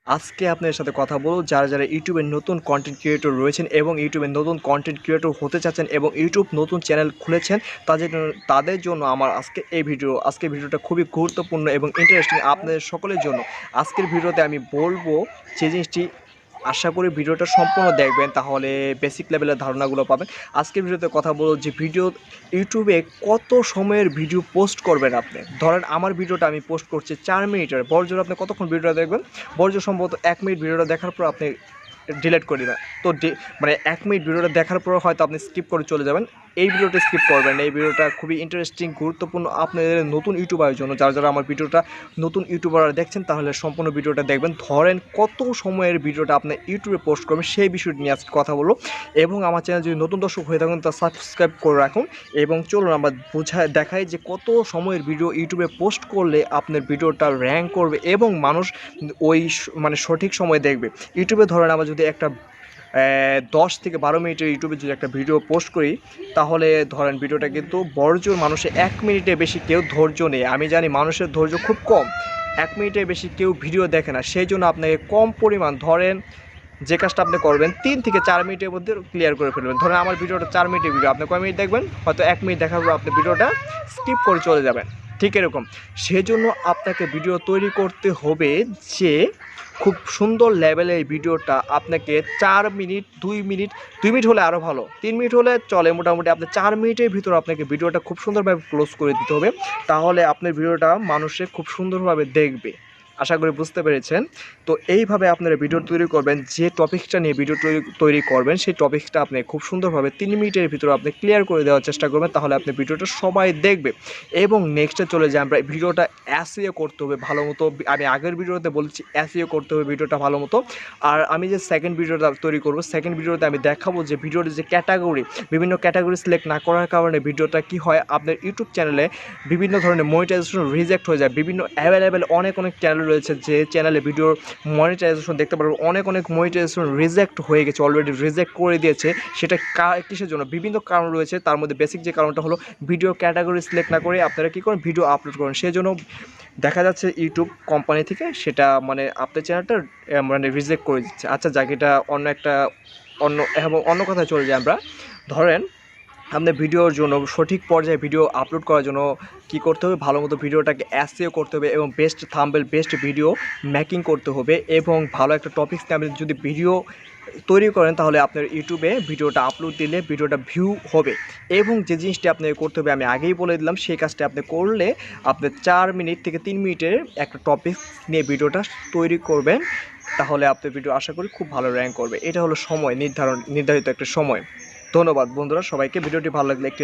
আজকে আপনাদের সাথে কথা বলব যারা ইউটিউবের নতুন কন্টেন্ট ক্রিয়েটর রয়েছেন এবং ইউটিউবের নতুন কন্টেন্ট ক্রিয়েটর হতে চাচ্ছেন এবং ইউটিউব নতুন চ্যানেল খুলেছেন তাদের জন্য আমার আজকের ভিডিওটা খুবই গুরুত্বপূর্ণ এবং ইন্টারেস্টিং আপনাদের সকলের জন্য। আজকের ভিডিওতে আমি বলবো যে জিনিসটি আশা করি ভিডিওটা সম্পূর্ণ দেখবেন, তাহলে বেসিক লেভেলের ধারণাগুলো পাবেন। আজকের ভিডিওতে কথা বলবো যে ইউটিউবে কত সময়ের ভিডিও পোস্ট করবেন আপনি। ধরেন আমার ভিডিওটা আমি পোস্ট করছি 4 মিনিটের, বড়জোর আপনি কতক্ষণ ভিডিওটা দেখবেন? বড়জোর সম্ভবত 1 মিনিট ভিডিওটা দেখার পর আপনি ডিলিট করে দেবেন। তো মানে 1 মিনিট ভিডিওটা দেখার পর হয়তো আপনি স্কিপ করে চলে যাবেন। এই ভিডিওটা স্কিপ করবেন না। এই ভিডিওটা খুবই ইন্টারেস্টিং, গুরুত্বপূর্ণ আপনাদের নতুন ইউটিউবারের জন্য। যারা আমার ভিডিওটা নতুন ইউটিউবাররা দেখছেন তাহলে সম্পূর্ণ ভিডিওটা দেখবেন। ধরেন কত সময়ের ভিডিওটা আপনি ইউটিউবে পোস্ট করবেন সেই বিষয়টি নিয়ে আজকে কথা বলবো। এবং আমার চ্যানেল যদি নতুন দর্শক হয়ে থাকেন তা সাবস্ক্রাইব করে রাখুন। এবং চলুন আমরা দেখাই যে কত সময়ের ভিডিও ইউটিউবে পোস্ট করলে আপনার ভিডিওটা র্যাঙ্ক করবে এবং মানুষ মানে সঠিক সময় দেখবে। ইউটিউবে ধরেন আমরা যদি একটা 10 থেকে 12 মিনিটের ইউটিউবে যদি একটা ভিডিও পোস্ট করি, তাহলে ধরেন ভিডিওটা কিন্তু বড়জোর মানুষের 1 মিনিটের বেশি কেউ ধৈর্য নেই। আমি জানি মানুষের ধৈর্য খুব কম, 1 মিনিটের বেশি কেউ ভিডিও দেখে না। সেই জন্য আপনাকে কম পরিমাণ, ধরেন যে কাজটা আপনি করবেন 3 থেকে 4 মিনিটের মধ্যে ক্লিয়ার করে ফেলবেন। ধরেন আমার ভিডিওটা 4 মিনিটের ভিডিও, আপনি কয় মিনিট দেখবেন? হয়তো 1 মিনিট দেখার পর আপনি ভিডিওটা স্কিপ করে চলে যাবেন। ঠিক এরকম সেজন্য আপনাকে ভিডিও তৈরি করতে হবে যে খুব সুন্দর লেভেলের ভিডিওটা আপনাকে 4 মিনিট 2 মিনিট হলে আরও ভালো, 3 মিনিট হলে চলে। মোটামুটি আপনি 4 মিনিটের ভিতর আপনাকে ভিডিওটা খুব সুন্দরভাবে ক্লোজ করে দিতে হবে, তাহলে আপনার ভিডিওটা মানুষে খুব সুন্দরভাবে দেখবে। আশা করি বুঝতে পেরেছেন। তো এইভাবে আপনারা ভিডিও তৈরি করবেন, যে টপিকটা নিয়ে ভিডিও তৈরি করবেন সেই টপিকটা আপনি খুব সুন্দরভাবে 3 মিনিটের ভিতরে আপনি ক্লিয়ার করে দেওয়ার চেষ্টা করবেন, তাহলে আপনি ভিডিওটা সবাই দেখবে। এবং নেক্সটে চলে যাই আমরা, ভিডিওটা এসইও করতে হবে ভালো মতো। আমি আগের ভিডিওতে বলেছি এসইও করতে হবে ভিডিওটা ভালো মতো। আর আমি যে সেকেন্ড ভিডিওটা তৈরি করব, সেকেন্ড ভিডিওতে আমি দেখাবো যে ভিডিওর যে ক্যাটাগরি, বিভিন্ন ক্যাটাগরি সিলেক্ট না করার কারণে ভিডিওটা কি হয়, আপনার ইউটিউব চ্যানেলে বিভিন্ন ধরনের মনিটাইজেশন রিজেক্ট হয়ে যায়। বিভিন্ন অ্যাভেলেবেল অনেক চ্যানেল রয়েছে যে চ্যানেলে ভিডিওর মনিটাইজেশন দেখতে পারবো, অনেক মনিটাইজেশন রিজেক্ট হয়ে গেছে, অলরেডি রিজেক্ট করে দিয়েছে। সেটা কিসের জন্য? বিভিন্ন কারণ রয়েছে, তার মধ্যে বেসিক যে কারণটা হলো ভিডিও ক্যাটাগরি সিলেক্ট না করে আপনারা কী করেন, ভিডিও আপলোড করেন। সেই জন্য দেখা যাচ্ছে ইউটিউব কোম্পানি থেকে সেটা মানে আপনার চ্যানেলটা মানে রিজেক্ট করে দিচ্ছে। আচ্ছা যাক, এটা অন্য কথায় চলে যায় আমরা। ধরেন আপনার ভিডিওর জন্য সঠিক পর্যায়ে ভিডিও আপলোড করার জন্য কী করতে হবে, ভালো মতো ভিডিওটাকে এসইও করতে হবে এবং best thumbnail, best video making করতে হবে এবং ভালো একটা টপিক্স নিয়ে আপনি যদি ভিডিও তৈরি করেন তাহলে আপনার ইউটিউবে ভিডিওটা আপলোড দিলে ভিডিওটা ভিউ হবে। এবং যে জিনিসটি আপনাকে করতে হবে আমি আগেই বলে দিলাম, সেই কাজটা আপনি করলে আপনি 4 মিনিট থেকে 3 মিনিটের একটা টপিক্স নিয়ে ভিডিওটা তৈরি করবেন, তাহলে আপনার ভিডিও আশা করি খুব ভালো র্যাঙ্ক করবে। এটা হলো সময় নির্ধারিত একটা সময়। ধন্যবাদ বন্ধুরা সবাইকে। ভিডিওটি ভালো লাগলে একটি